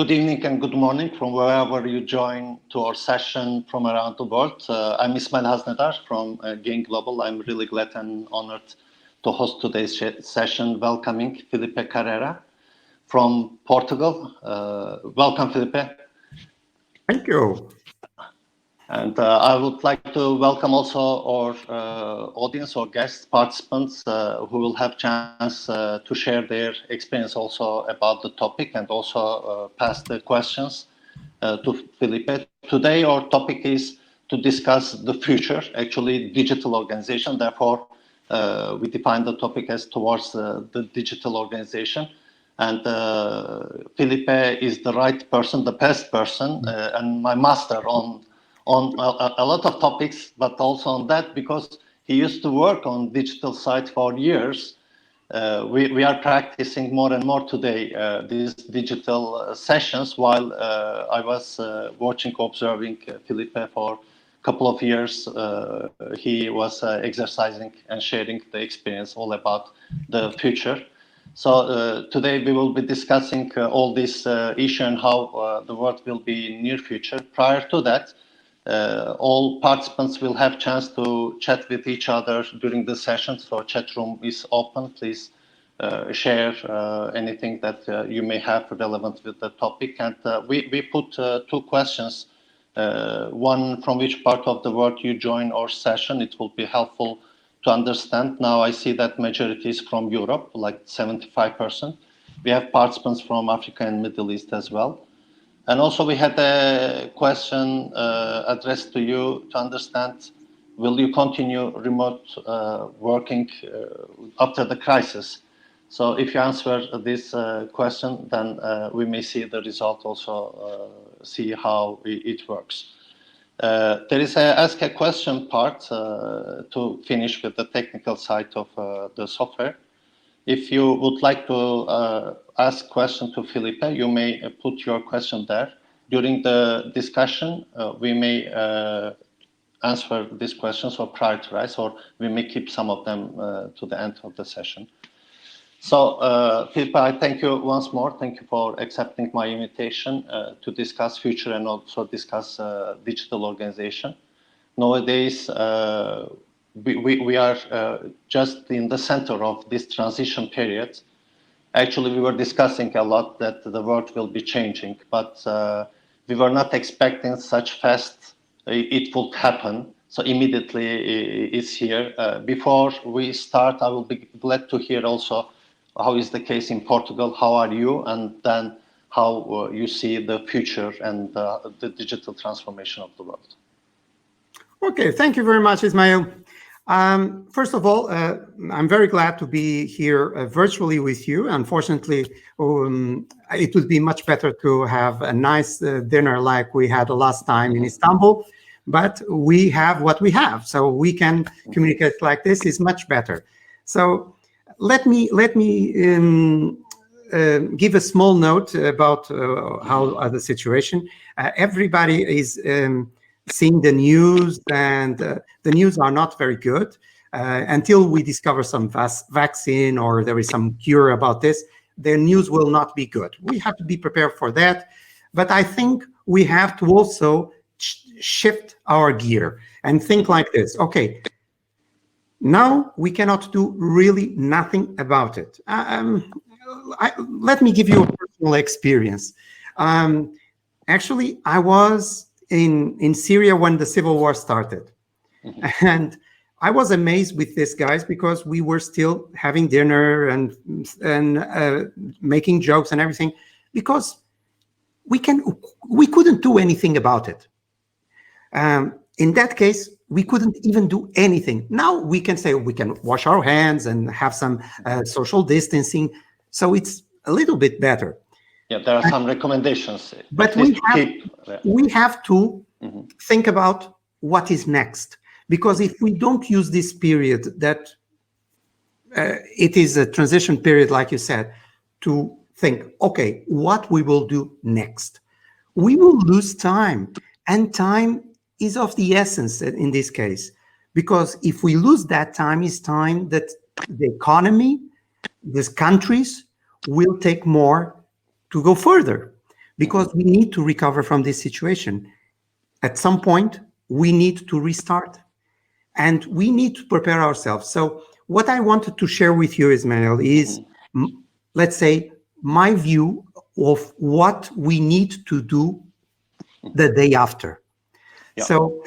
Good evening and good morning from wherever you join to our session from around the world. I'm Ismail Haznedar from Gain Global. I'm really glad and honored to host today's session, welcoming Filipe Carrera from Portugal. Welcome, Filipe. Thank you. And I would like to welcome also our audience or guest participants who will have chance to share their experience also about the topic and also pass the questions to Filipe. Today our topic is to discuss the future, actually digital organization. Therefore, we define the topic as towards the digital organization. And Filipe is the right person, the best person, and my master on a lot of topics, but also on that because he used to work on digital side for years. We are practicing more and more today these digital sessions while I was watching, observing Filipe for a couple of years. He was exercising and sharing the experience all about the future. So today we will be discussing all this issue and how the world will be in near future. Prior to that, all participants will have chance to chat with each other during the session. So chat room is open. Please share anything that you may have relevant with the topic. And we put two questions, one from which part of the world you join our session. It will be helpful to understand. Now I see that majority is from Europe, like 75%. We have participants from Africa and Middle East as well. And also we had a question addressed to you to understand, will you continue remote working after the crisis? So if you answer this question, then we may see the result also, see how it works. There is a ask a question part to finish with the technical side of the software. If you would like to ask question to Filipe, you may put your question there. During the discussion, we may answer these questions or prioritize, or we may keep some of them to the end of the session. So, Filipe, I thank you once more. Thank you for accepting my invitation to discuss future and also discuss digital organization. Nowadays, we are just in the center of this transition period. Actually, we were discussing a lot that the world will be changing, but we were not expecting such fast it would happen. So immediately it's here. Before we start, I will be glad to hear also how is the case in Portugal, how are you, and then how you see the future and the digital transformation of the world. Okay, thank you very much, Ismail. First of all, I'm very glad to be here virtually with you. Unfortunately, it would be much better to have a nice dinner like we had last time in Istanbul, but we have what we have, so we can communicate like this is much better. So let me give a small note about how the situation. Everybody is seeing the news, and the news are not very good. Until we discover some vaccine or there is some cure about this, the news will not be good. We have to be prepared for that. But I think we have to also shift our gear and think like this. Okay, now we cannot do really nothing about it. Let me give you a personal experience. Actually, I was in Syria when the civil war started. Mm-hmm. And I was amazed with these guys because we were still having dinner and making jokes and everything, because we couldn't do anything about it. In that case, we couldn't even do anything. Now we can say we can wash our hands and have some social distancing. So it's a little bit better. Yeah, there are some recommendations. But we have to mm-hmm. think about what is next. Because if we don't use this period, that it is a transition period, like you said, to think, okay, what we will do next? We will lose time. And time is of the essence in this case. Because if we lose that time, it's time that the economy, these countries will take more to go further. because we need to recover from this situation. At some point, we need to restart and we need to prepare ourselves. So what I wanted to share with you, Ismail, is, let's say, my view of what we need to do the day after. Yeah. So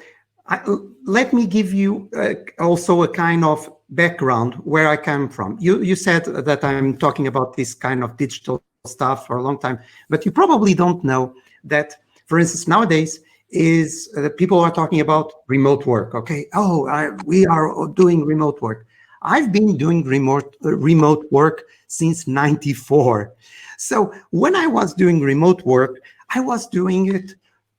let me give you also a kind of background where I come from. You said that I'm talking about this kind of digital stuff for a long time, but you probably don't know that, for instance, nowadays people are talking about remote work. Okay, we are doing remote work. I've been doing remote work since '94. So when I was doing remote work, I was doing it.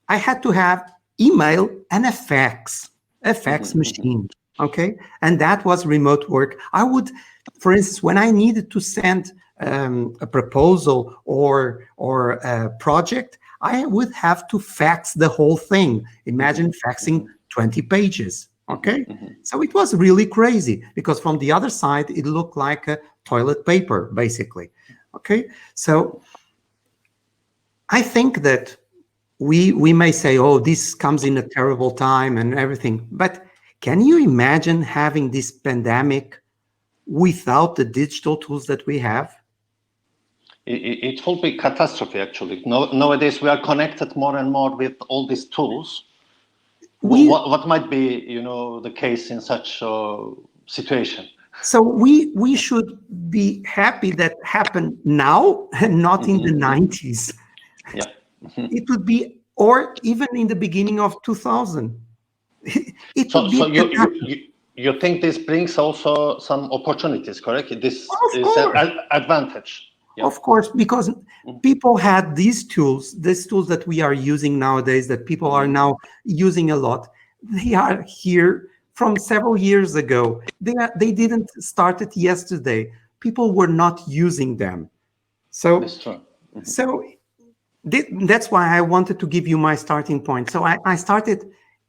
I had to have email and a fax machine. Okay, and that was remote work. I would, for instance, when I needed to send a proposal or a project, I would have to fax the whole thing. Imagine faxing 20 pages. Okay, so it was really crazy because from the other side it looked like a toilet paper, basically. Okay, so I think that we may say, oh, this comes in a terrible time and everything, but can you imagine having this pandemic without the digital tools that we have? It will be catastrophe, actually. Nowadays, we are connected more and more with all these tools. What might be, the case in such a situation? So we should be happy that happened now and not in the 90s. Yeah. It would be, or even in the beginning of 2000. So you think this brings also some opportunities, correct? This is an advantage. Yeah. Of course, because people had these tools that we are using nowadays, that people are now using a lot. They are here from several years ago. They didn't start it yesterday. People were not using them. So that's true. So that's why I wanted to give you my starting point. So I started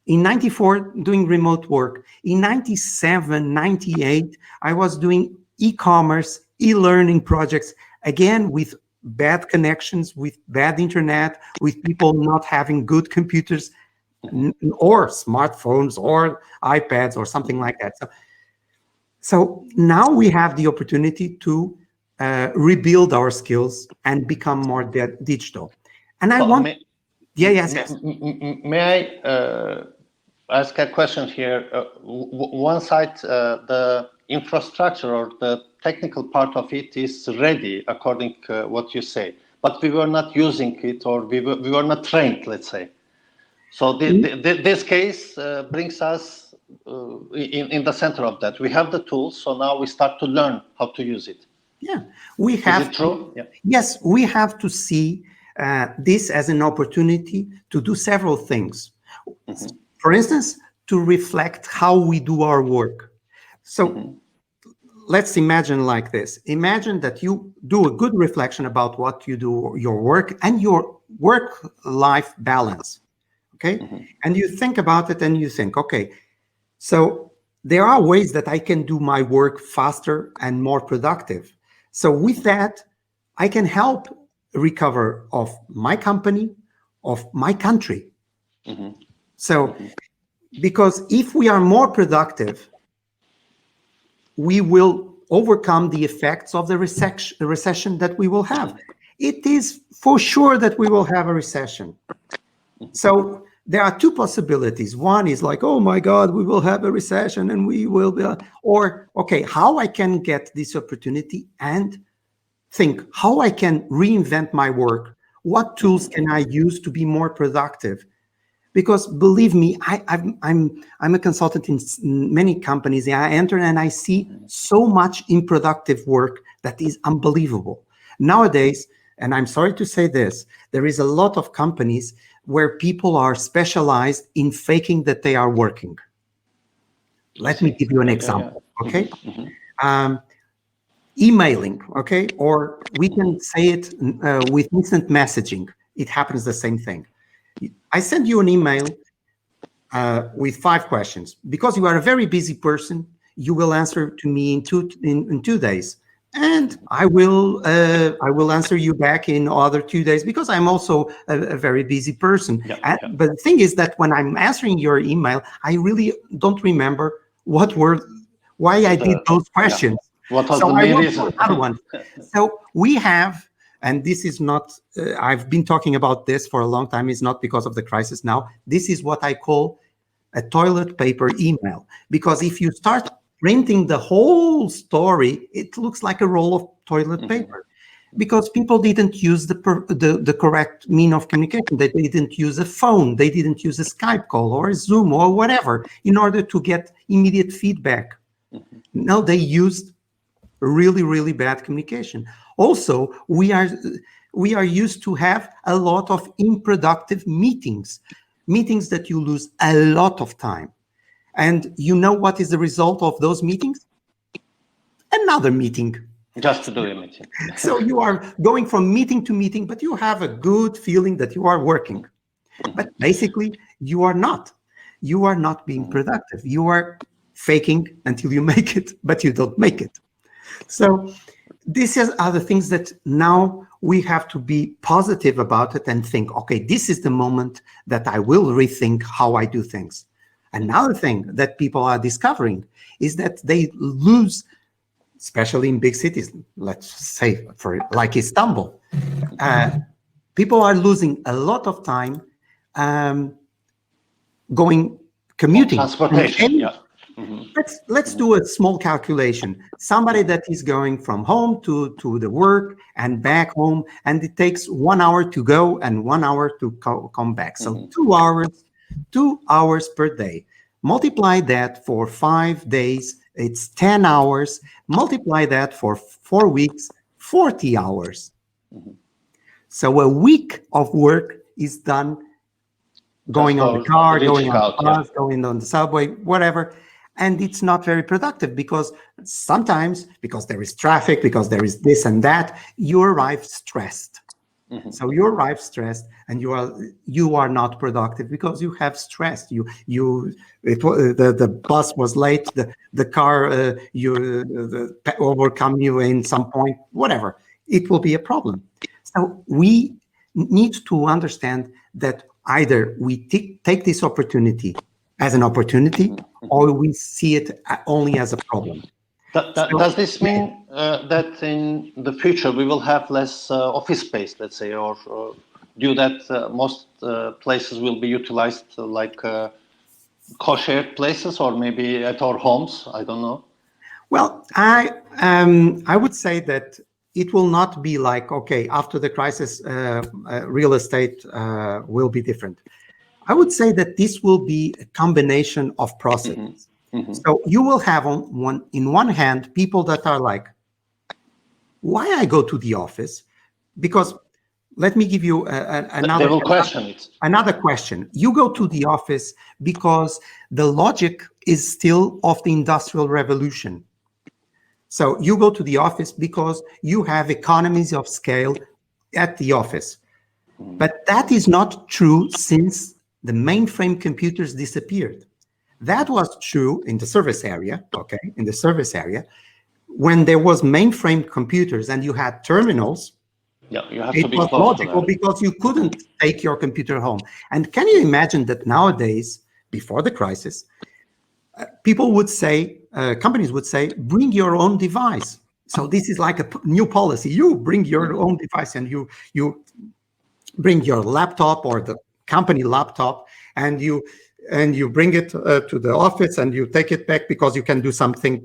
in 94 doing remote work. In 97, 98, I was doing e-commerce, e-learning projects, again, with bad connections, with bad internet, with people not having good computers or smartphones or iPads or something like that. So now we have the opportunity to rebuild our skills and become more digital. And I want... Yes. May I ask a question here? One side, the infrastructure or the technical part of it is ready, according to what you say, but we were not using it, or we were not trained, let's say. So this case brings us in the center of that. We have the tools, so now we start to learn how to use it. Yeah, we have. Is it true? Yeah. Yes, we have to see this as an opportunity to do several things. For instance, to reflect how we do our work. So let's imagine like this. Imagine that you do a good reflection about what you do, your work, and your work-life balance. Okay? And you think about it and you think, okay, so there are ways that I can do my work faster and more productive. So with that, I can help recover of my company, of my country. So, because if we are more productive, we will overcome the effects of the recession that we will have. It is for sure that we will have a recession. So there are two possibilities. One is like, oh my God, we will have a recession and we will be, or, okay, how I can get this opportunity and think how I can reinvent my work. What tools can I use to be more productive? Because believe me, I'm a consultant in many companies. I enter and I see so much unproductive work that is unbelievable. Nowadays, and I'm sorry to say this, there is a lot of companies where people are specialized in faking that they are working. Let me give you an example, okay? Emailing, okay? Or we can say it with instant messaging. It happens the same thing. I send you an email with 5 questions. Because you are a very busy person, you will answer to me in 2 days. And I will answer you back in other 2 days because I'm also a very busy person. Yeah, yeah. But the thing is that when I'm answering your email, I really don't remember why I did those Yeah. questions. What was So the I main will do reason? another one. So we have, and this is not, I've been talking about this for a long time. It's not because of the crisis now. This is what I call a toilet paper email. Because if you start printing the whole story, it looks like a roll of toilet paper. Because people didn't use the correct mean of communication. They didn't use a phone. They didn't use a Skype call or a Zoom or whatever in order to get immediate feedback. No, they used really, really bad communication. Also, we are used to have a lot of unproductive meetings that you lose a lot of time. And you know what is the result of those meetings? Another meeting. Just to do a meeting. So you are going from meeting to meeting, but you have a good feeling that you are working. But basically, you are not. You are not being productive. You are faking until you make it, but you don't make it. So these are the things that now we have to be positive about it and think, okay, this is the moment that I will rethink how I do things. Another thing that people are discovering is that they lose, especially in big cities, let's say for like Istanbul, people are losing a lot of time commuting. Transportation, yeah. Let's do a small calculation. Somebody that is going from home to the work and back home, and it takes 1 hour to go and 1 hour to come back. So 2 hours per day. Multiply that for 5 days, it's 10 hours. Multiply that for 4 weeks, 40 hours. So a week of work is done going on the car, going on the bus, going on the subway, whatever. And it's not very productive because sometimes, because there is traffic, because there is this and that, you arrive stressed. So you arrive stressed, and you are not productive because you have stress. The bus was late, the car overcome you in some point, whatever. It will be a problem. So we need to understand that either we take this opportunity as an opportunity, or we see it only as a problem. Does this mean that in the future we will have less office space, let's say, or due that most places will be utilized like co-shared places, or maybe at our homes? I don't know. Well, I would say that it will not be like, okay, after the crisis, real estate will be different. I would say that this will be a combination of processes. So you will have in one hand people that are like, why I go to the office? Because let me give you another question. You go to the office because the logic is still of the Industrial Revolution. So you go to the office because you have economies of scale at the office. But that is not true since the mainframe computers disappeared. That was true in the service area, okay? In the service area, when there was mainframe computers and you had terminals, it was logical because you couldn't take your computer home. And can you imagine that nowadays, before the crisis, people would say, companies would say, bring your own device. So this is like a new policy. You bring your own device, and you bring your laptop or the company laptop, and you bring it to the office, and you take it back because you can do something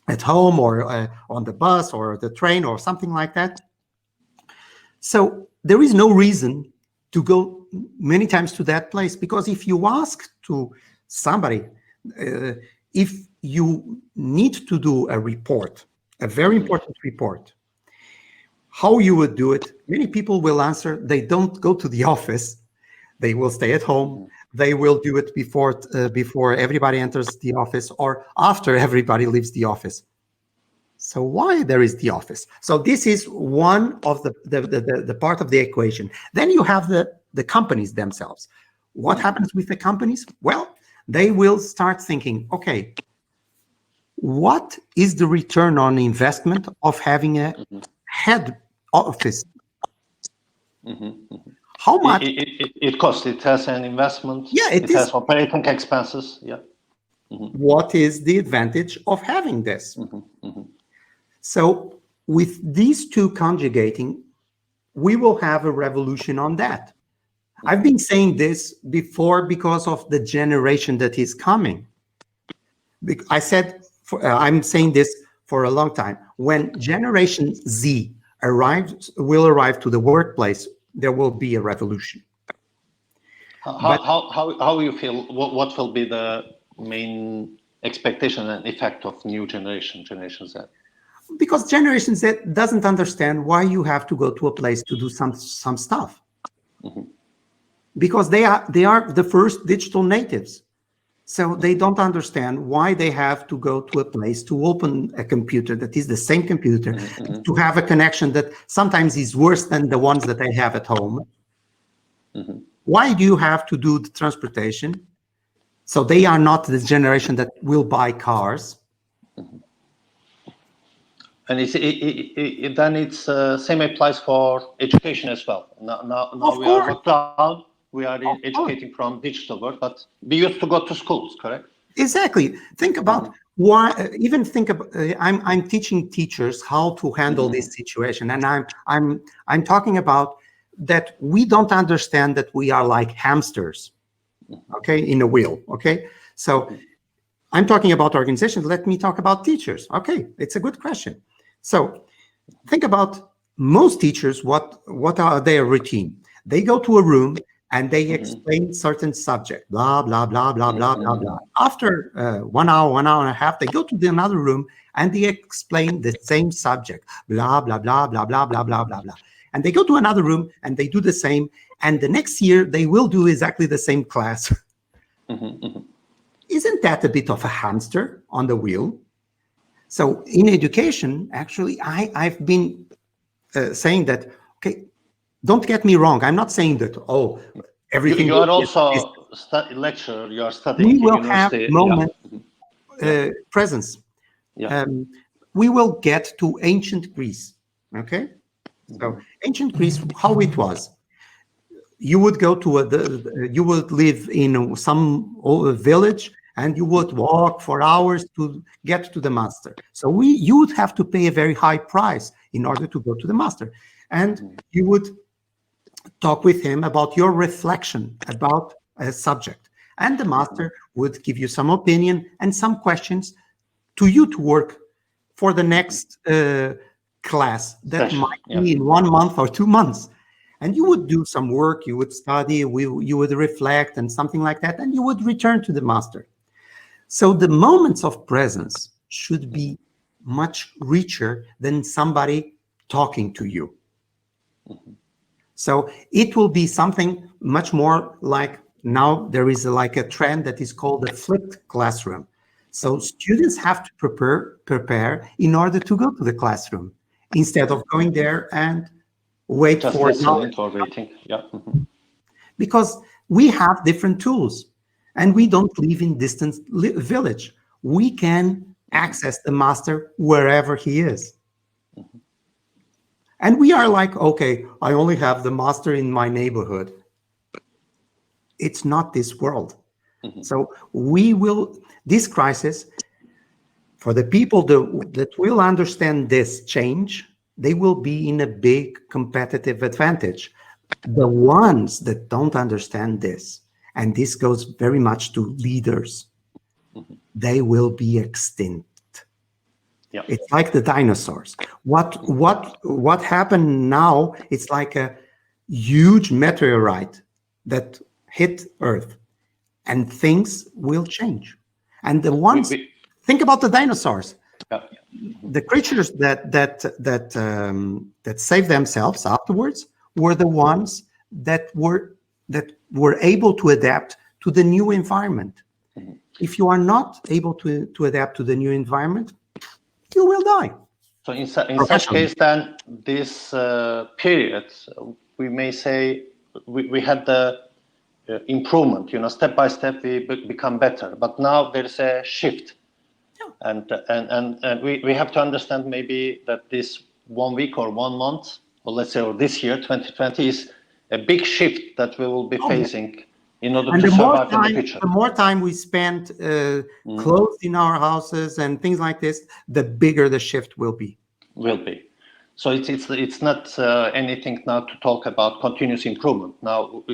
at home or on the bus or the train or something like that. So there is no reason to go many times to that place, because if you ask to somebody, if you need to do a report, a very important report, how you would do it, many people will answer they don't go to the office. They will stay at home. They will do it before everybody enters the office or after everybody leaves the office. So why there is the office? So this is one of the part of the equation. Then you have the companies themselves. What happens with the companies? Well, they will start thinking, okay, what is the return on investment of having a head office? How much? It costs. It has an investment. Yeah, it it is. has operating expenses. Yeah. What is the advantage of having this? So with these two conjugating, we will have a revolution on that. I've been saying this before because of the generation that is coming. I said, I'm saying this for a long time. When Generation Z will arrive to the workplace, there will be a revolution. How you feel? What will be the main expectation and effect of new Generation Z? Because Generation Z doesn't understand why you have to go to a place to do some stuff. Because they are the first digital natives. So they don't understand why they have to go to a place to open a computer that is the same computer, to have a connection that sometimes is worse than the ones that they have at home. Why do you have to do the transportation? So they are not the generation that will buy cars. And then it's same applies for education as well. Now we are locked down. We are educating from digital world, but we used to go to schools, correct? Exactly. Think about why. Even think about. I'm teaching teachers how to handle this situation, and I'm talking about that we don't understand that we are like hamsters, okay, in a wheel. Okay, so I'm talking about organizations. Let me talk about teachers. Okay, it's a good question. So think about most teachers. What are their routine? They go to a room and they explain certain subject, blah, blah, blah, blah, blah, blah, blah. After 1 hour, 1 hour and a half, they go to another room and they explain the same subject, blah, blah, blah, blah, blah, blah, blah, blah, blah. And they go to another room and they do the same. And the next year, they will do exactly the same class. Isn't that a bit of a hamster on the wheel? So in education, actually, I've been saying that, okay, don't get me wrong. I'm not saying that, everything. You are also lecturer. You are studying. We will university. have moment presence. Yeah. We will get to ancient Greece. Okay. So ancient Greece, how it was. You would go to you would live in some village and you would walk for hours to get to the master. So you would have to pay a very high price in order to go to the master. And you would talk with him about your reflection about a subject. And the master would give you some opinion and some questions to you to work for the next class that might be in 1 month or 2 months. And you would do some work, you would study, you would reflect and something like that, and you would return to the master. So the moments of presence should be much richer than somebody talking to you. So it will be something much more like, now there is like a trend that is called the flipped classroom. So students have to prepare in order to go to the classroom instead of going there and wait just for listening or waiting. Yeah. Because we have different tools and we don't live in distant village. We can access the master wherever he is. And we are like, okay, I only have the master in my neighborhood. It's not this world. So this crisis, for the people that will understand this change, they will be in a big competitive advantage. The ones that don't understand this, and this goes very much to leaders, they will be extinct. Yeah. It's like the dinosaurs. What happened now? It's like a huge meteorite that hit Earth, and things will change. And the ones think about the dinosaurs. Yeah. The creatures that saved themselves afterwards were the ones that were able to adapt to the new environment. If you are not able to adapt to the new environment, you will die. So in such case, then this period, we may say we had the improvement. Step by step we become better. But now there is a shift. And we have to understand maybe that this 1 week or 1 month, or let's say, or this year, 2020, is a big shift that we will be facing in order to survive in the future. The more time we spend closed in our houses and things like this, the bigger the shift will be. So it's not anything now to talk about continuous improvement. Now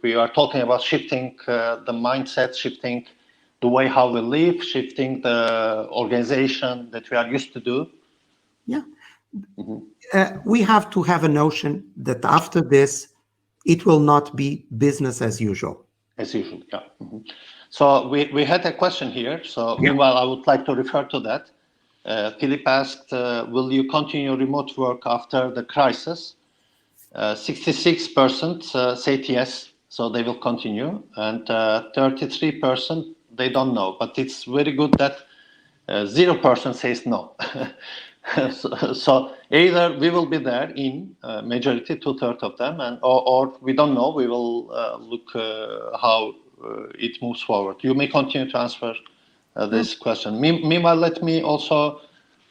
we are talking about shifting the mindset, shifting the way how we live, shifting the organization that we are used to do. Yeah. We have to have a notion that after this, it will not be business as usual. As usual, yeah. So we had a question here. So meanwhile, I would like to refer to that. Filipe asked, will you continue remote work after the crisis? 66% said yes, so they will continue. And 33%, they don't know. But it's very good that 0% says no. So either we will be there in majority, 2/3 of them, and or we don't know. We will look how it moves forward. You may continue to answer this question. Meanwhile, let me also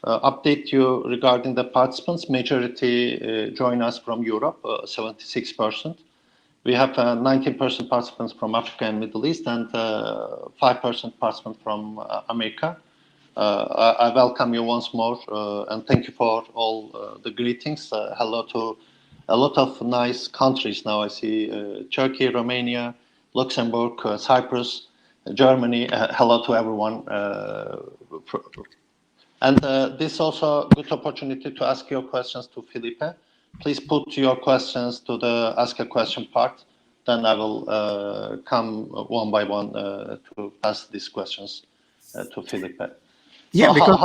update you regarding the participants. Majority join us from Europe, 76%. We have 19% participants from Africa and Middle East, and 5% participants from America. I welcome you once more, and thank you for all the greetings. Hello to a lot of nice countries now. I see Turkey, Romania, Luxembourg, Cyprus, Germany. Hello to everyone. And this is also a good opportunity to ask your questions to Filipe. Please put your questions to the ask a question part. Then I will come one by one to ask these questions to Filipe. Yeah, because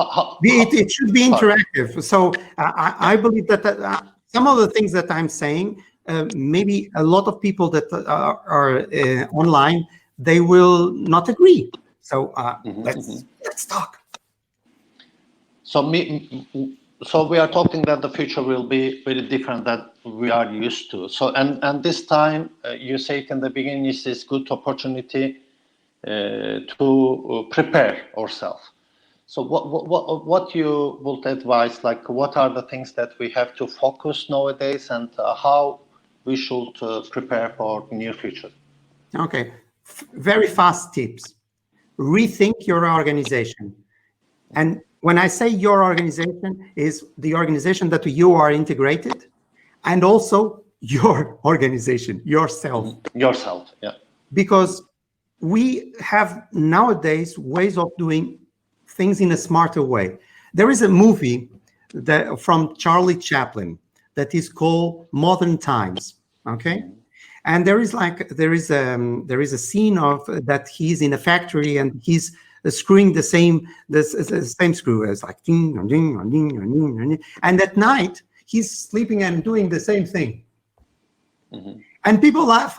it should be interactive. So I believe that some of the things that I'm saying, maybe a lot of people that are online, they will not agree. So let's talk. So we are talking that the future will be very different than we are used to. So and this time you said in the beginning is this good opportunity to prepare ourselves. So what you would advise, like what are the things that we have to focus nowadays, and how we should prepare for the near future? Okay, very fast tips. Rethink your organization. And when I say your organization, is the organization that you are integrated, and also your organization, yourself. Yourself, yeah. Because we have nowadays ways of doing things in a smarter way. There is a movie from Charlie Chaplin that is called Modern Times. Okay, and there is a scene of that he's in a factory and he's screwing the same screw as like ding, ding, ding, ding, ding, and at night he's sleeping and doing the same thing, and people laugh.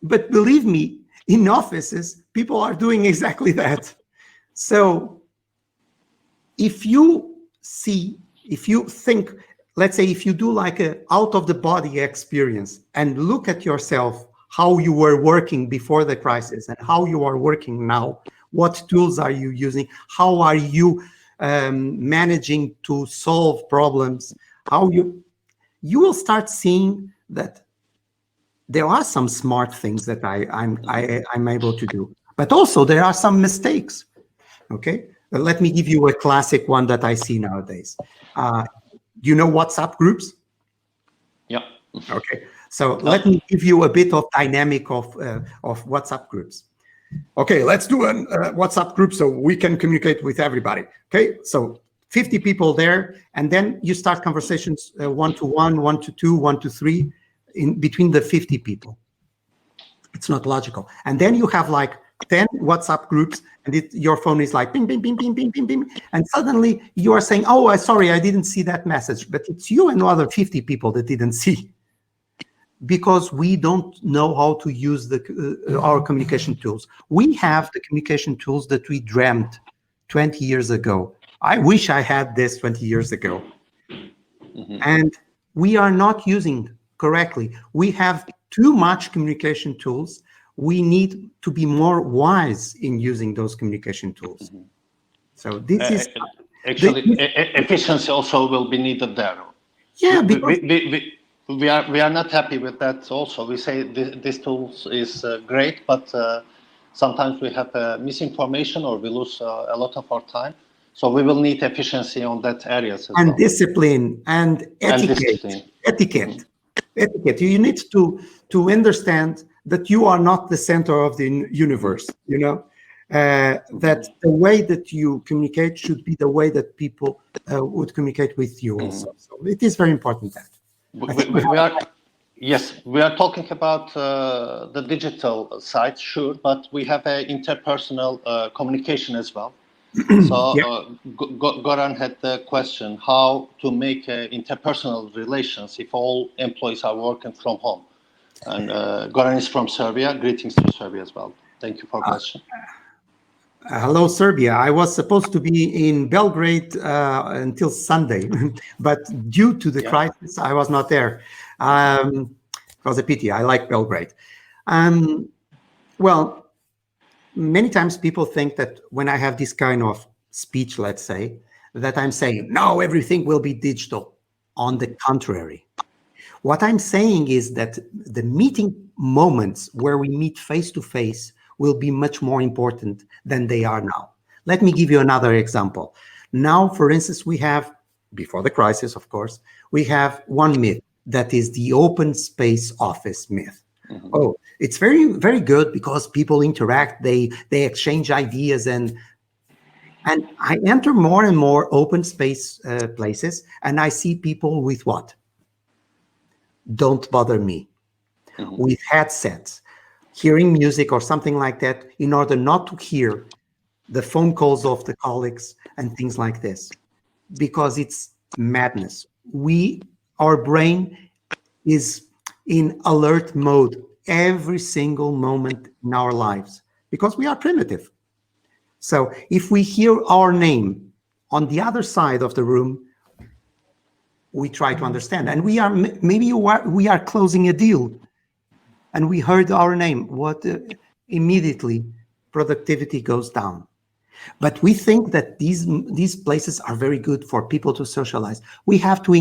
But believe me, in offices people are doing exactly that. So if you think, let's say if you do like a out of the body experience and look at yourself, how you were working before the crisis and how you are working now, what tools are you using, how are you managing to solve problems, how you will start seeing that there are some smart things that I'm able to do, but also there are some mistakes. Okay, let me give you a classic one that I see nowadays. You know WhatsApp groups? Yeah. Okay, so let me give you a bit of dynamic of WhatsApp groups. Okay, let's do a WhatsApp group so we can communicate with everybody. Okay, so 50 people there, and then you start conversations 1-to-1, 1-to-2, 1-to-3 in between the 50 people. It's not logical. And then you have like 10 WhatsApp groups, and your phone is like ping, ping, ping, ping, ping, ping, ping, and suddenly you are saying, "Oh, sorry, I didn't see that message," but it's you and other 50 people that didn't see, because we don't know how to use our communication tools. We have the communication tools that we dreamt 20 years ago. I wish I had this 20 years ago, and we are not using correctly. We have too much communication tools. we need to be more wise in using those communication tools. So this is Actually, efficiency also will be needed there. yeah, because We are not happy with that also. We say this tool is great, but sometimes we have misinformation or we lose a lot of our time. So we will need efficiency on that areas as and well. discipline and And etiquette, discipline. etiquette, etiquette. You need to understand that you are not the center of the universe. You know that the way that you communicate should be the way that people would communicate with you also. So it is very important that. I think We are, yes, we are talking about the digital side, sure, but we have a interpersonal communication as well. So yeah. Goran had the question how to make interpersonal relations if all employees are working from home. And Goran is from Serbia. Greetings to Serbia as well. Thank you for the question. Hello, Serbia. I was supposed to be in Belgrade until Sunday, but due to the crisis, I was not there. It was a pity. I like Belgrade. Well, many times people think that when I have this kind of speech, let's say, that I'm saying, no, everything will be digital. On the contrary. What I'm saying is that the meeting moments where we meet face to face will be much more important than they are now. Let me give you another example. Now, for instance, we have, before the crisis, of course, we have one myth that is the open space office myth. Oh, it's very, very good because people interact, they exchange ideas, and I enter more and more open space places, and I see people with what? Don't bother me. With headsets, hearing music or something like that in order not to hear the phone calls of the colleagues and things like this, because it's madness. Our brain is in alert mode every single moment in our lives because we are primitive. So if we hear our name on the other side of the room, we try to understand, and we are closing a deal and we heard our name, immediately productivity goes down. But we think that these places are very good for people to socialize. We have to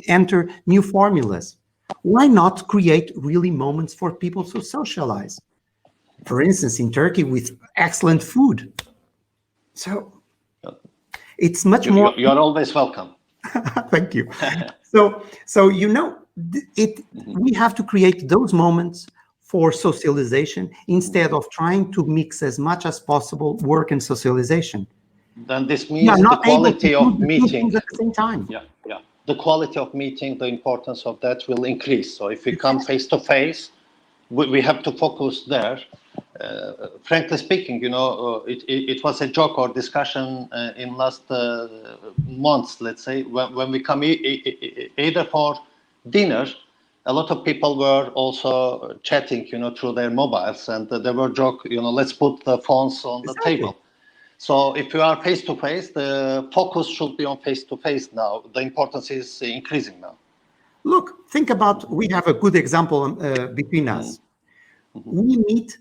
enter new formulas. Why not create really moments for people to socialize? For instance, in Turkey with excellent food. So it's much more. You're always welcome. Thank you. So we have to create those moments for socialization instead of trying to mix as much as possible work and socialization. Then this means the quality of meeting at the same time. Yeah. The quality of meeting, the importance of that will increase. So if we come face to face, we have to focus there. Frankly speaking, it was a joke or discussion in last months, let's say, when we come either for dinner, a lot of people were also chatting, through their mobiles, and they were joke, let's put the phones on the table. So if you are face to face, the focus should be on face to face now. The importance is increasing now. Look, think about, we have a good example between us. We meet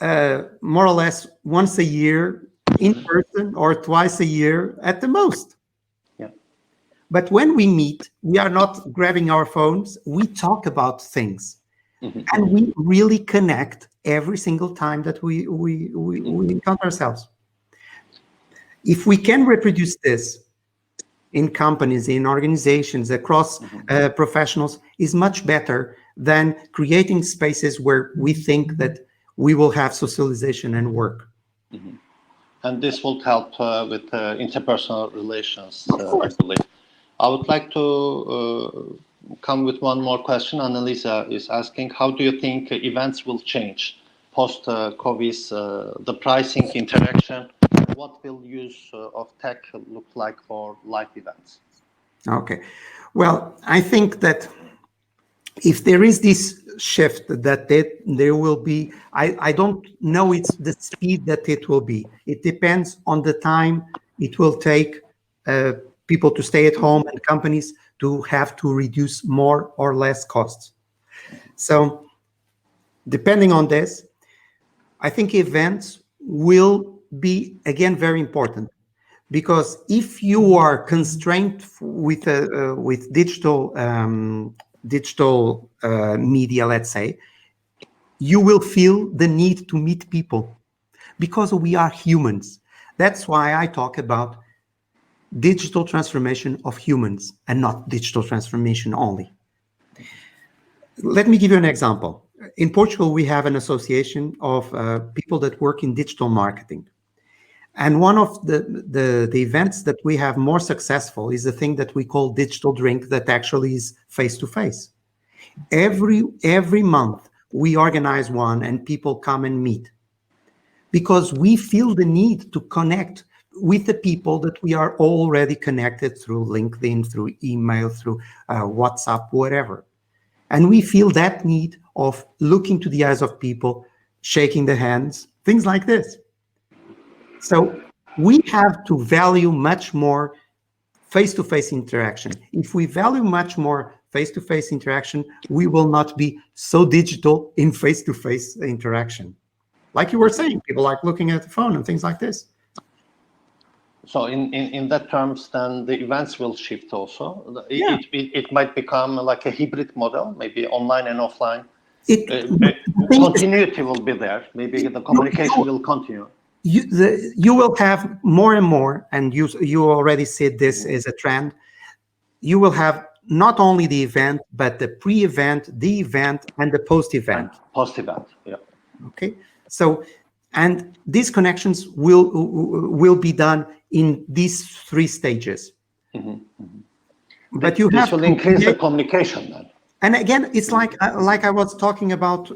more or less once a year in person or twice a year at the most. Yeah. But when we meet, we are not grabbing our phones. We talk about things, and we really connect every single time that we encounter ourselves. If we can reproduce this in companies, in organizations, across professionals, is much better than creating spaces where we think that we will have socialization and work. And this will help with interpersonal relations, I believe. I would like to come with one more question. Annalisa is asking, how do you think events will change post-COVID, the pricing, interaction? What will use of tech look like for live events? Okay. Well, I think that if there is this shift, that there will be, I don't know it's the speed that it will be. It depends on the time it will take people to stay at home and companies to have to reduce more or less costs. So depending on this, I think events will be again very important, because if you are constrained with digital media, let's say, you will feel the need to meet people, because we are humans. That's why I talk about digital transformation of humans and not digital transformation only. Let me give you an example. In Portugal, we have an association of people that work in digital marketing. And one of the events that we have more successful is the thing that we call digital drink, that actually is face-to-face. Every month, we organize one and people come and meet, because we feel the need to connect with the people that we are already connected through LinkedIn, through email, through WhatsApp, whatever. And we feel that need of looking to the eyes of people, shaking the hands, things like this. So we have to value much more face-to-face interaction. If we value much more face-to-face interaction, we will not be so digital in face-to-face interaction. Like you were saying, people like looking at the phone and things like this. So in that terms, then the events will shift also. Yeah. It might become like a hybrid model, maybe online and offline. Continuity will be there. Maybe the communication will continue. You will have more and more, and you already said this is a trend. You will have not only the event, but the pre-event, the event, and the post-event. Post-event, yeah. Okay. So, and these connections will be done in these three stages. But this will increase the communication then. And again, it's like I was talking about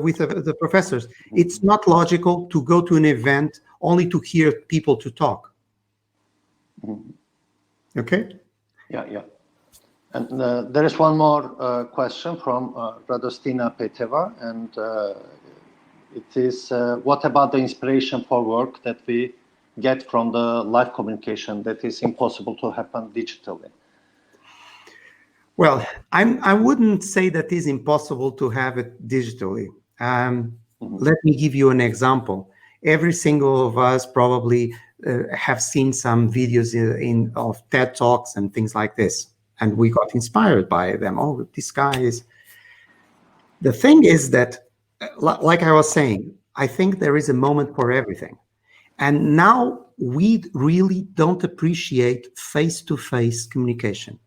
with the professors. It's not logical to go to an event only to hear people to talk. Okay? Yeah. And there is one more question from Radostina Peteva, and it is, what about the inspiration for work that we get from the live communication that is impossible to happen digitally? Well, I wouldn't say that it's impossible to have it digitally. Let me give you an example. Every single of us probably have seen some videos of TED Talks and things like this, and we got inspired by them. Oh, this guy is... The thing is that, like I was saying, I think there is a moment for everything. And now we really don't appreciate face-to-face communication.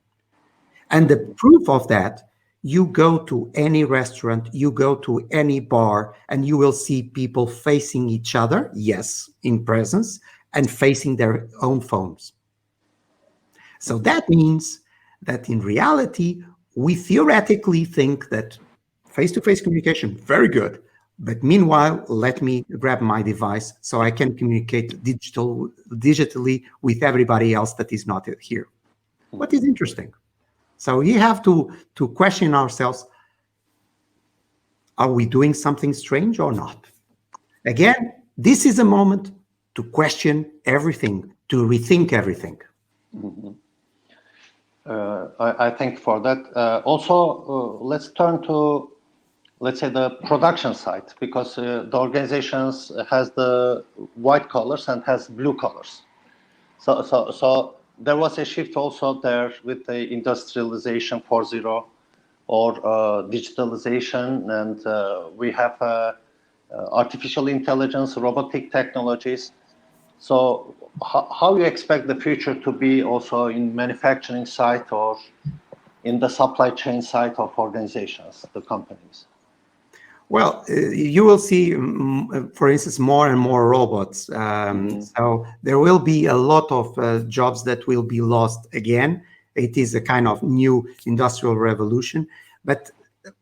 And the proof of that, you go to any restaurant, you go to any bar, and you will see people facing each other, yes, in presence, and facing their own phones. So that means that in reality, we theoretically think that face-to-face communication, very good. But meanwhile, let me grab my device so I can communicate digitally with everybody else that is not here. What is interesting? So we have to question ourselves, are we doing something strange or not? Again, this is a moment to question everything, to rethink everything. I think for that. Also, let's turn to, let's say, the production side, because the organizations has the white collars and has blue collars. So there was a shift also there with the industrialization 4.0 or digitalization, and we have artificial intelligence, robotic technologies. So how you expect the future to be also in manufacturing side or in the supply chain side of organizations, the companies? Well, you will see, for instance, more and more robots. So there will be a lot of jobs that will be lost again. It is a kind of new industrial revolution. But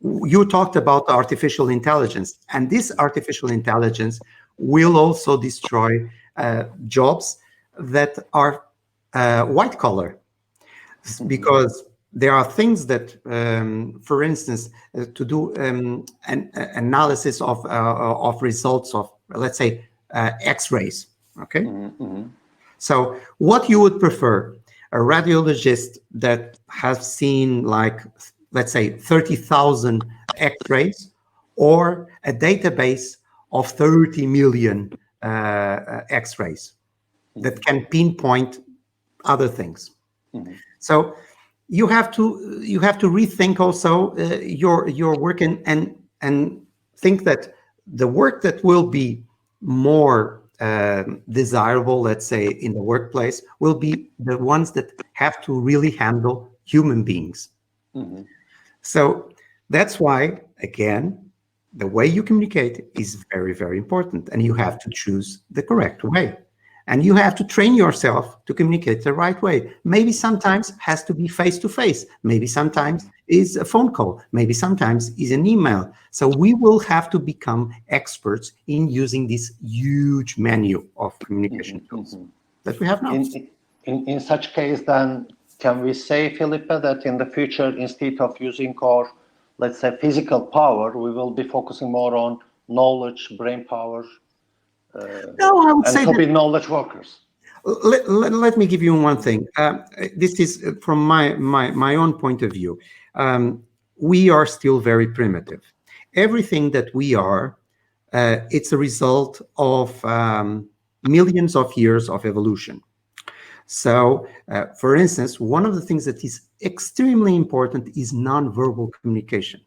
you talked about artificial intelligence, and this artificial intelligence will also destroy jobs that are white collar, because there are things that, for instance, to do an analysis of results of, let's say, X-rays. Okay. So what you would prefer, a radiologist that has seen, like, let's say 30,000 X-rays, or a database of 30 million X-rays that can pinpoint other things. So you have to rethink also your work and think that the work that will be more desirable, let's say, in the workplace, will be the ones that have to really handle human beings. So that's why, again, the way you communicate is very, very important, and you have to choose the correct way. And you have to train yourself to communicate the right way. Maybe sometimes has to be face-to-face. Maybe sometimes is a phone call. Maybe sometimes is an email. So we will have to become experts in using this huge menu of communication tools that we have now. In such case, then, can we say, Filipe, that in the future, instead of using our, let's say, physical power, we will be focusing more on knowledge, brain power, no, I would say to be knowledge workers? Let me give you one thing. This is from my own point of view. We are still very primitive. Everything that we are, it's a result of millions of years of evolution. So, for instance, one of the things that is extremely important is nonverbal communication.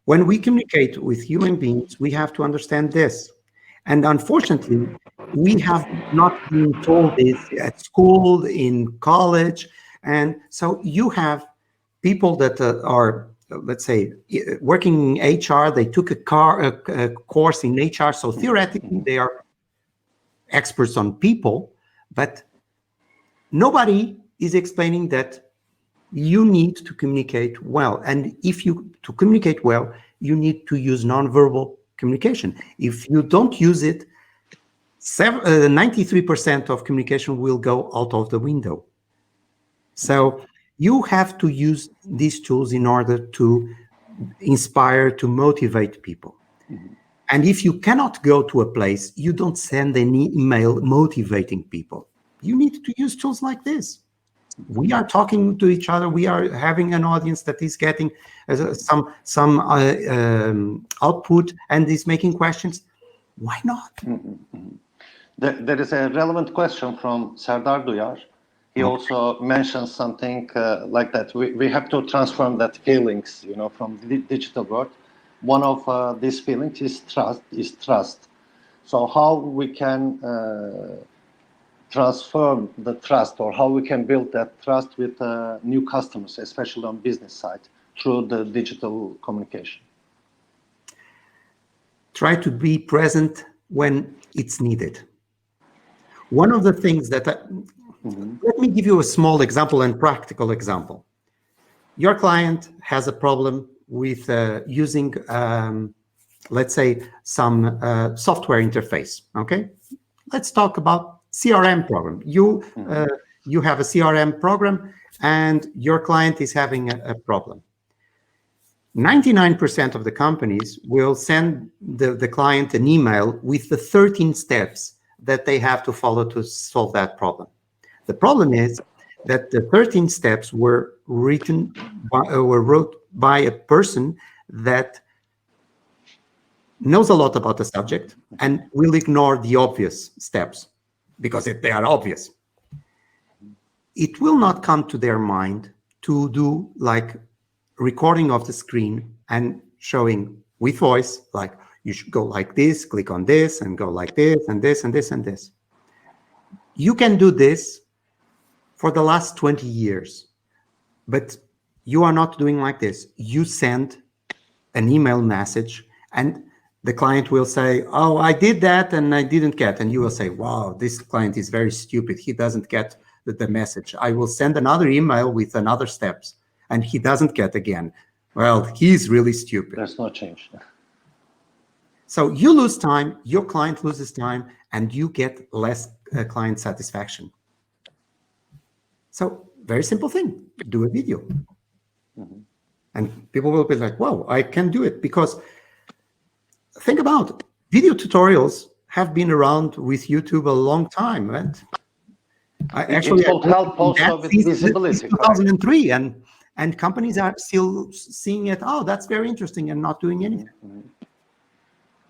When we communicate with human beings, we have to understand this. And unfortunately, we have not been told this at school, in college. And so you have people that are, let's say, working in HR, they took a course in HR. So theoretically, they are experts on people, but nobody is explaining that you need to communicate well. And to communicate well, you need to use nonverbal communication. If you don't use it, 93% of communication will go out of the window. So you have to use these tools in order to inspire, to motivate people. And if you cannot go to a place, you don't send an email motivating people. You need to use tools like this. We are talking to each other. We are having an audience that is getting some output and is making questions. Why not? There is a relevant question from Serdar Duyar. He also mentions something like that. We have to transform that feelings, from the digital world. One of these feelings is trust. So how we can transform the trust, or how we can build that trust with new customers, especially on business side, through the digital communication? Try to be present when it's needed. One of the things that let me give you a small example and practical example. Your client has a problem with using, let's say, some software interface. Okay, let's talk about CRM program. You have a CRM program, and your client is having a problem. 99% of the companies will send the client an email with the 13 steps that they have to follow to solve that problem. The problem is that the 13 steps were wrote by a person that knows a lot about the subject and will ignore the obvious steps because they are obvious. It will not come to their mind to do like recording of the screen and showing with voice, like you should go like this, click on this, and go like this, and this, and this, and this. You can do this for the last 20 years, but you are not doing like this. You send an email message, and the client will say, oh, I did that, and I didn't get. And you will say, wow, this client is very stupid. He doesn't get the message. I will send another email with another steps, and he doesn't get again. Well, he's really stupid. There's no change. So you lose time, your client loses time, and you get less client satisfaction. So very simple thing, do a video. And people will be like, wow, I can do it. Because think about it. Video tutorials have been around with YouTube a long time, right? It will help also with visibility. Since 2003, and companies are still seeing it, oh, that's very interesting, and not doing anything.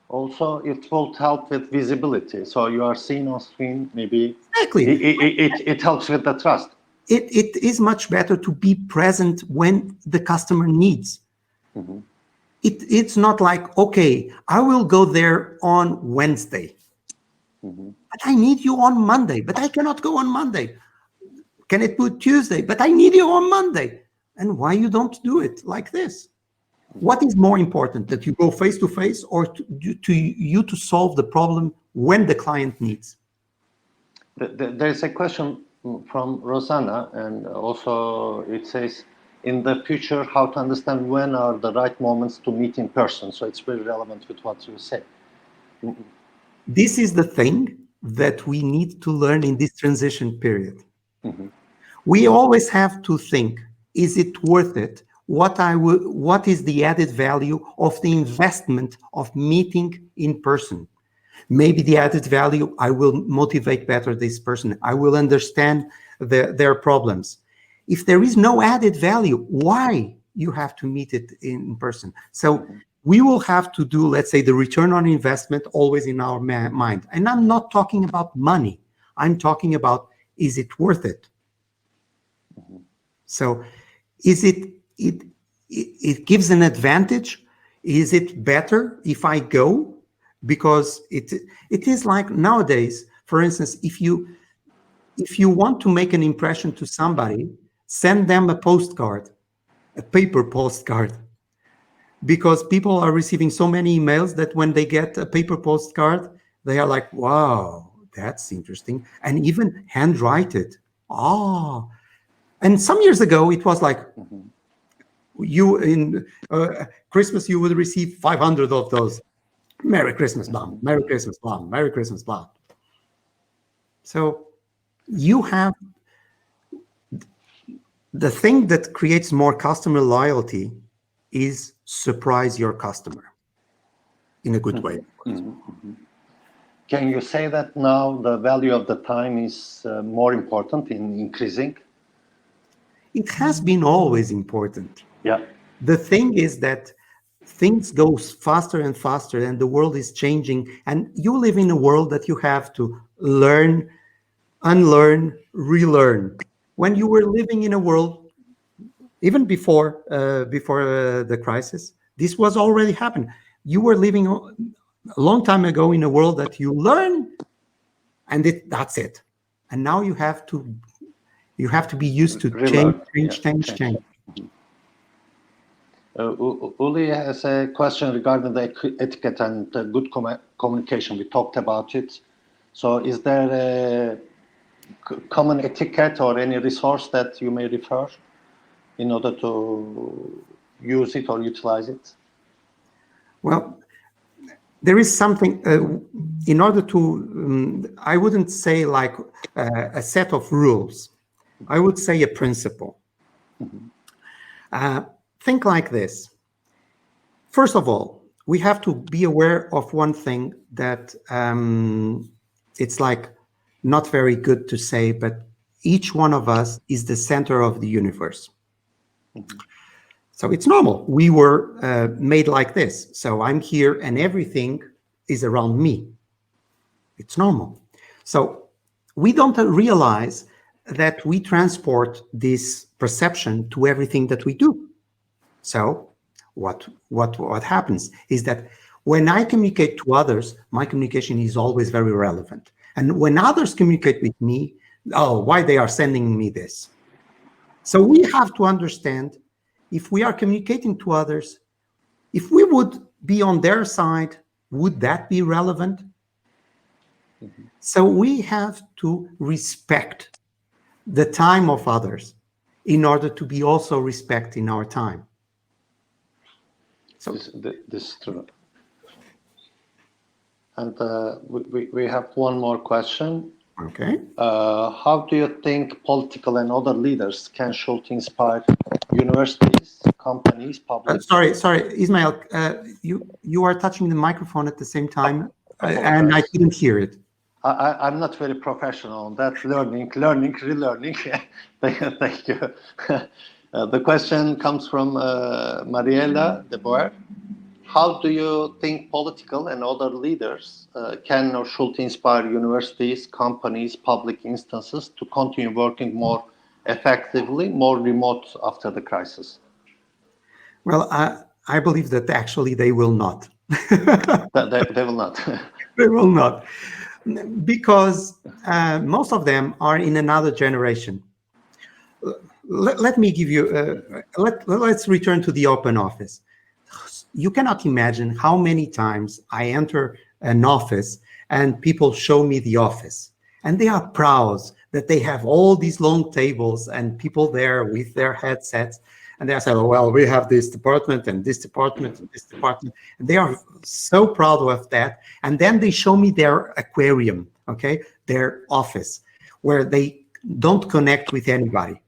Also, it will help with visibility. So you are seen on screen, maybe Exactly. it helps with the trust. It is much better to be present when the customer needs. It's not like, okay, I will go there on Wednesday, but I need you on Monday, but I cannot go on Monday. Can it be Tuesday? But I need you on Monday. And why you don't do it like this? What is more important, that you go face to face, or to you to solve the problem when the client needs? There's a question from Rosanna, and also it says, in the future, how to understand when are the right moments to meet in person. So it's very relevant with what you say. This is the thing that we need to learn in this transition period. We always have to think, is it worth it? What is the added value of the investment of meeting in person? Maybe the added value, I will motivate better this person. I will understand their problems. If there is no added value, why you have to meet it in person? So we will have to do, let's say, the return on investment always in our mind. And I'm not talking about money. I'm talking about, is it worth it? So is it gives an advantage? Is it better if I go? Because it is like nowadays, for instance, if you want to make an impression to somebody, send them a postcard, a paper postcard, because people are receiving so many emails that when they get a paper postcard, they are like, wow, that's interesting. And even handwrite it. Oh, and some years ago, it was like, you in Christmas, you would receive 500 of those. Merry Christmas, Blom. Merry Christmas, Blom. Merry Christmas, Blom. So you have the thing that creates more customer loyalty is surprise your customer in a good way. Can you say that now the value of the time is more important in increasing? It has been always important. Yeah. The thing is that things go faster and faster, and the world is changing, and you live in a world that you have to learn, unlearn, relearn. When you were living in a world, even before the crisis, this was already happening. You were living a long time ago in a world that you learn, and that's it. And now you have to be used to change. Uli has a question regarding the etiquette and good communication. We talked about it. So is there a common etiquette or any resource that you may refer in order to use it or utilize it? Well, there is something, in order to, I wouldn't say like a set of rules. I would say a principle. Think like this. First of all, we have to be aware of one thing that it's like not very good to say, but each one of us is the center of the universe. So it's normal. We were made like this. So I'm here and everything is around me. It's normal. So we don't realize that we transport this perception to everything that we do. So what happens is that when I communicate to others, my communication is always very relevant. And when others communicate with me, oh, why they are sending me this? So we have to understand, if we are communicating to others, if we would be on their side, would that be relevant? So we have to respect the time of others in order to be also respecting our time. So this is true. And we have one more question. Okay. How do you think political and other leaders should inspire universities, companies, public? Sorry, Ismail. You are touching the microphone at the same time, and I couldn't hear it. I'm not very professional on that. Learning, relearning. Thank you. The question comes from Mariela de Boer. how do you think political and other leaders can or should inspire universities, companies, public instances to continue working more effectively, more remote after the crisis? Well, I believe that actually they will not. They will not. They will not, because most of them are in another generation. Let me give you, let's return to the open office. You cannot imagine how many times I enter an office and people show me the office, and they are proud that they have all these long tables and people there with their headsets, and they say, oh, well, we have this department and this department and this department, and they are so proud of that. And then they show me their aquarium, okay, their office, where they don't connect with anybody.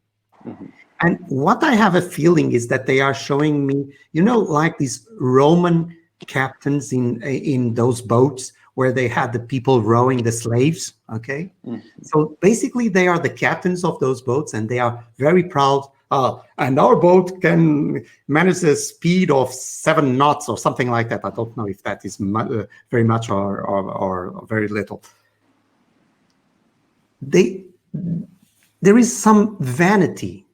Mm-hmm. And what I have a feeling is that they are showing me, like these Roman captains in those boats where they had the people rowing the slaves, okay? Mm-hmm. So basically they are the captains of those boats, and they are very proud. And our boat can manage a speed of 7 knots or something like that. I don't know if that is very much or very little. There is some vanity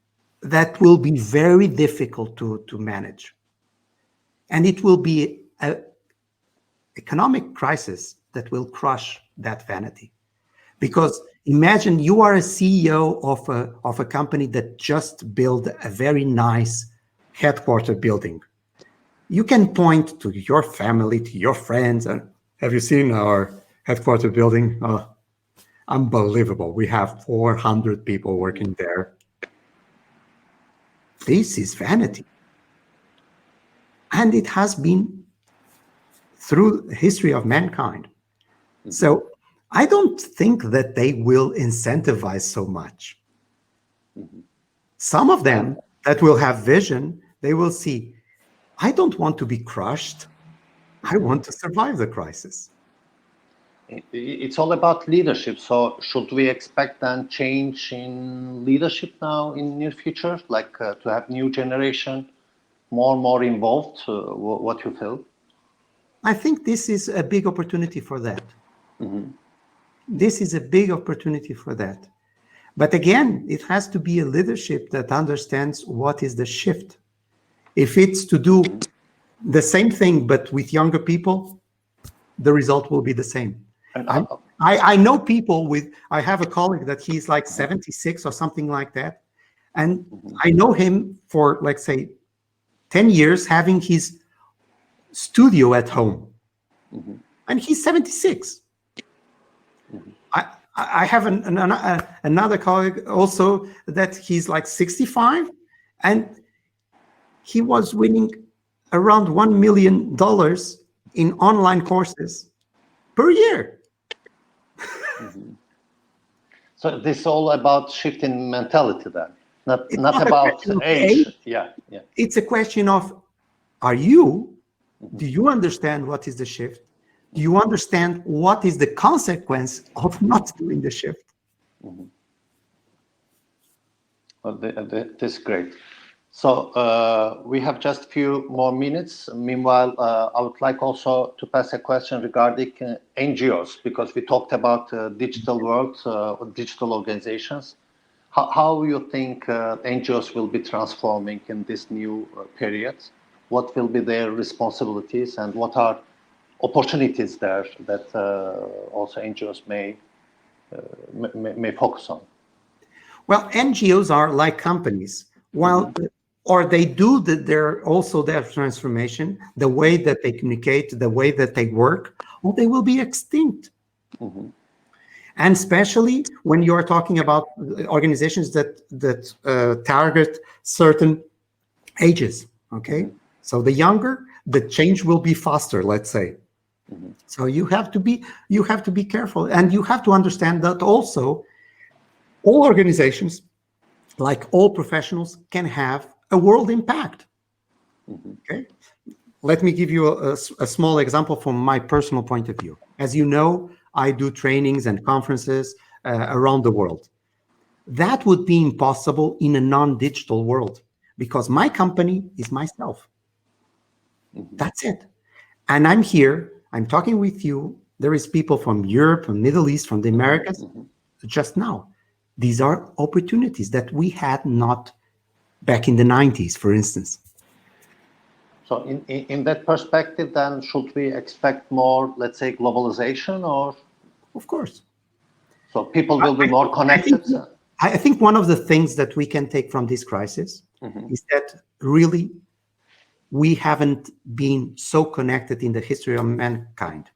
that will be very difficult to manage. And it will be an economic crisis that will crush that vanity. Because imagine you are a CEO of a company that just built a very nice headquarter building. You can point to your family, to your friends, and have you seen our headquarter building? Oh, unbelievable. We have 400 people working there. This is vanity. And it has been through the history of mankind. So I don't think that they will incentivize so much. Some of them that will have vision, they will see, I don't want to be crushed. I want to survive the crisis. It's all about leadership. So should we expect then change in leadership now in near future, like to have new generation more involved? What you feel? I think this is a big opportunity for that. Mm-hmm. This is a big opportunity for that. But again, it has to be a leadership that understands what is the shift. If it's to do the same thing, but with younger people, the result will be the same. I know people I have a colleague that he's like 76 or something like that. And I know him for, like, say, 10 years having his studio at home. Mm-hmm. And he's 76. Mm-hmm. I have another colleague also that he's like 65, and he was winning around $1 million in online courses per year. Mm-hmm. So this is all about shifting mentality then, not about age. Yeah. It's a question of, do you understand what is the shift? Do you understand what is the consequence of not doing the shift? Mm-hmm. Well, this is great. So we have just a few more minutes. Meanwhile, I would like also to pass a question regarding NGOs, because we talked about digital world, digital organizations. How you think NGOs will be transforming in this new period? What will be their responsibilities, and what are opportunities there that also NGOs may focus on? Well, NGOs are like companies. While or they do their transformation, the way that they communicate, the way that they work, or they will be extinct. Mm-hmm. And especially when you are talking about organizations that target certain ages. Okay, mm-hmm. So the younger, the change will be faster, let's say. Mm-hmm. So you have to be careful, and you have to understand that also all organizations, like all professionals, can have a world impact. Mm-hmm. Okay, let me give you a small example from my personal point of view. As you know, I do trainings and conferences around the world. That would be impossible in a non-digital world, because my company is myself. Mm-hmm. That's it. And I'm here, I'm talking with you. There is people from Europe, from Middle East, from the Americas, just now. These are opportunities that we had not back in the 90s, for instance. So in that perspective, then should we expect more, let's say, globalization, or Of course. so people will be more connected? I think one of the things that we can take from this crisis is that really we haven't been so connected in the history of mankind.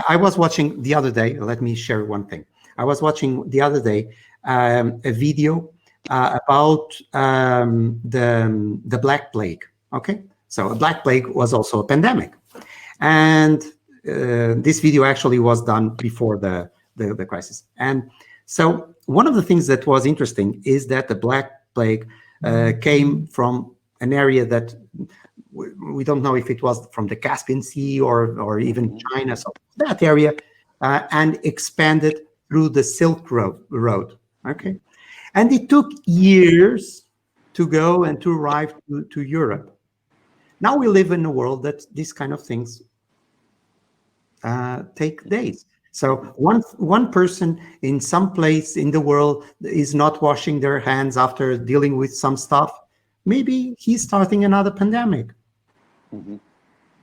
I was watching the other day, let me share one thing. I was watching the other day a video about the Black Plague, okay? So a Black Plague was also a pandemic. And this video actually was done before the crisis. And so one of the things that was interesting is that the Black Plague came from an area that we don't know if it was from the Caspian Sea or even China, so that area, and expanded through the Silk Road, okay? And it took years to go and to arrive to Europe. Now we live in a world that these kind of things take days. So one person in some place in the world is not washing their hands after dealing with some stuff. Maybe he's starting another pandemic.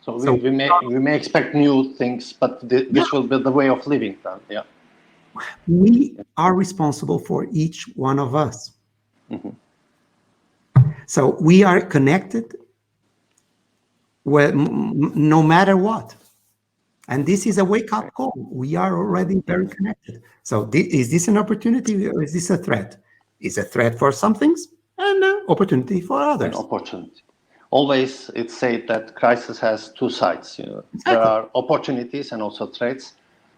So we may expect new things, but this will be the way of living then. Yeah. We are responsible for each one of us. So we are connected no matter what. And this is a wake-up call. We are already very connected. So is this an opportunity or is this a threat? It's a threat for some things and an opportunity for others. An opportunity. Always it's said that crisis has two sides. Exactly. There are opportunities and also threats.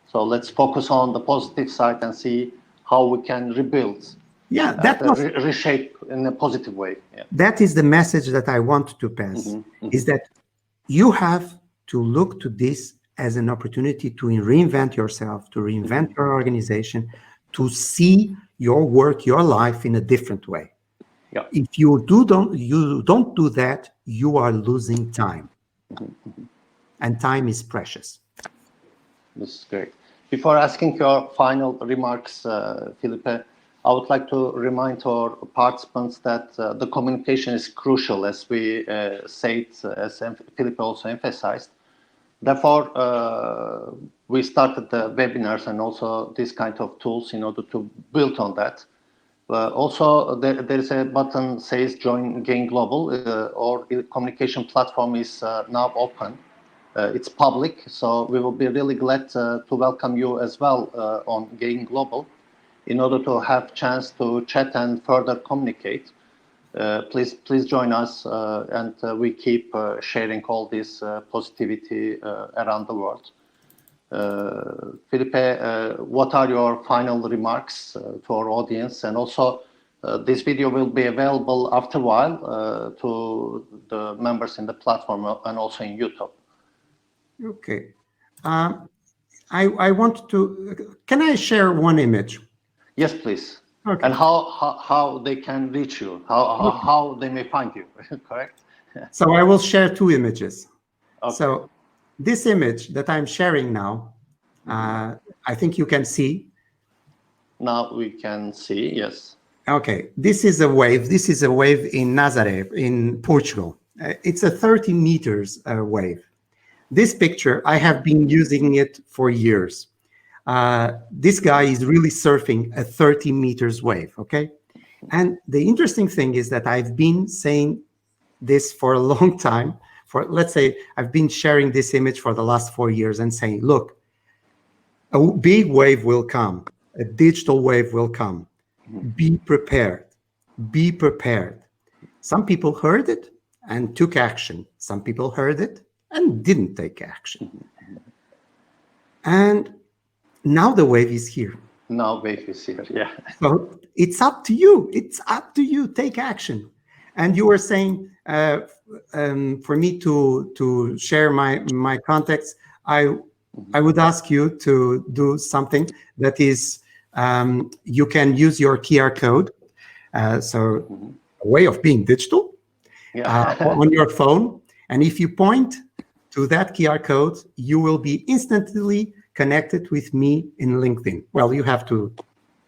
So let's focus on the positive side and see how we can rebuild. Yeah, reshape in a positive way. Yeah. That is the message that I want to pass, is that you have to look to this as an opportunity to reinvent yourself, to reinvent your organization, to see your work, your life in a different way. Yeah. If you don't do that, you are losing time. And time is precious. This is great. Before asking your final remarks, Filipe, I would like to remind our participants that the communication is crucial, as we said, as Filipe also emphasized. Therefore, we started the webinars and also this kind of tools in order to build on that. Also, there is a button says Join Gain Global. Our communication platform is now open. It's public, so we will be really glad to welcome you as well on Gain Global in order to have chance to chat and further communicate. Please join us and we keep sharing all this positivity around the world. Filipe, what are your final remarks to our audience? And also, this video will be available after a while to the members in the platform and also in YouTube. Okay. I want to, can I share one image? Yes, please. Okay. And how they can reach you, how they may find you, correct? So I will share two images. Okay. So this image that I'm sharing now, I think you can see. Now we can see, yes. Okay, this is a wave. This is a wave in Nazaré, in Portugal. It's a 30 meters wave. This picture, I have been using it for years. This guy is really surfing a 30 meters wave, okay? And the interesting thing is that I've been saying this for a long time. Let's say I've been sharing this image for the last 4 years and saying, look, a big wave will come, a digital wave will come. Be prepared, be prepared. Some people heard it and took action. Some people heard it and didn't take action. And now the wave is here. Now wave is here, yeah. So it's up to you. It's up to you. Take action. And you were saying for me to share my contacts, I would ask you to do something that is, you can use your QR code. So a way of being digital on your phone. And if you point to that QR code, you will be instantly connected with me in LinkedIn. Well, you have to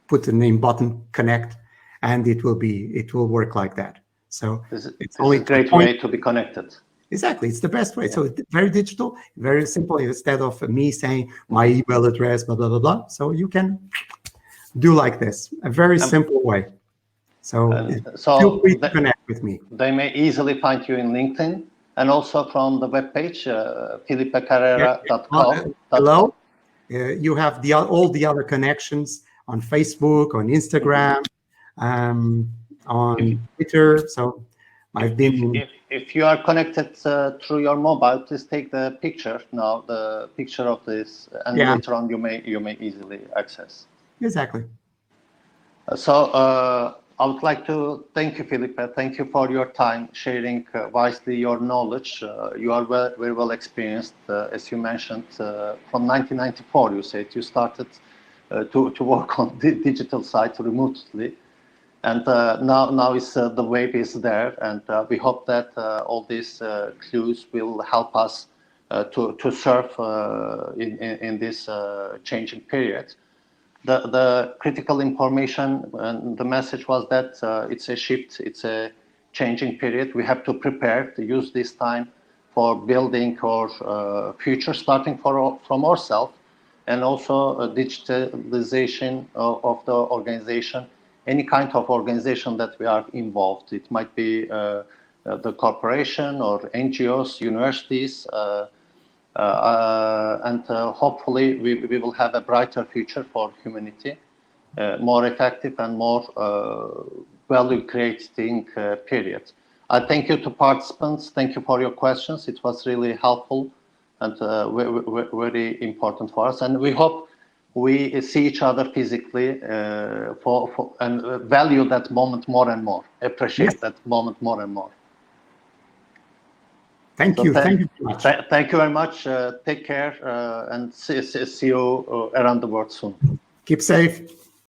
put the name button, connect, and it will work like that. So This it's is only a great way to be connected. Exactly, it's the best way. So it's very digital, very simple. Instead of me saying my email address, blah blah blah blah. So you can do like this, a very simple way. So feel free to connect with me. They may easily find you in LinkedIn and also from the webpage, filipecarrera.com. Below, you have all the other connections on Facebook, on Instagram, on Twitter. So I've been. If you are connected through your mobile, please take the picture now, the picture of this, and later on you may easily access. Exactly. So I would like to thank you, Filipe. Thank you for your time, sharing wisely your knowledge. You are very well experienced, as you mentioned. From 1994, you said you started to work on the digital side remotely. And now the wave is there, and we hope that all these clues will help us to surf in this changing period. The critical information and the message was that it's a shift, it's a changing period. We have to prepare to use this time for building our future, starting from ourselves, and also digitalization of the organization. Any kind of organization that we are involved. It might be the corporation or NGOs, universities, and hopefully we will have a brighter future for humanity, more effective and more value-creating period. I thank you to participants. Thank you for your questions. It was really helpful and very important for us. And we hope we see each other physically and value that moment more and more, appreciate that moment more and more. Thank you. Thank you very much. Thank you very much. Take care and see you around the world soon. Keep safe.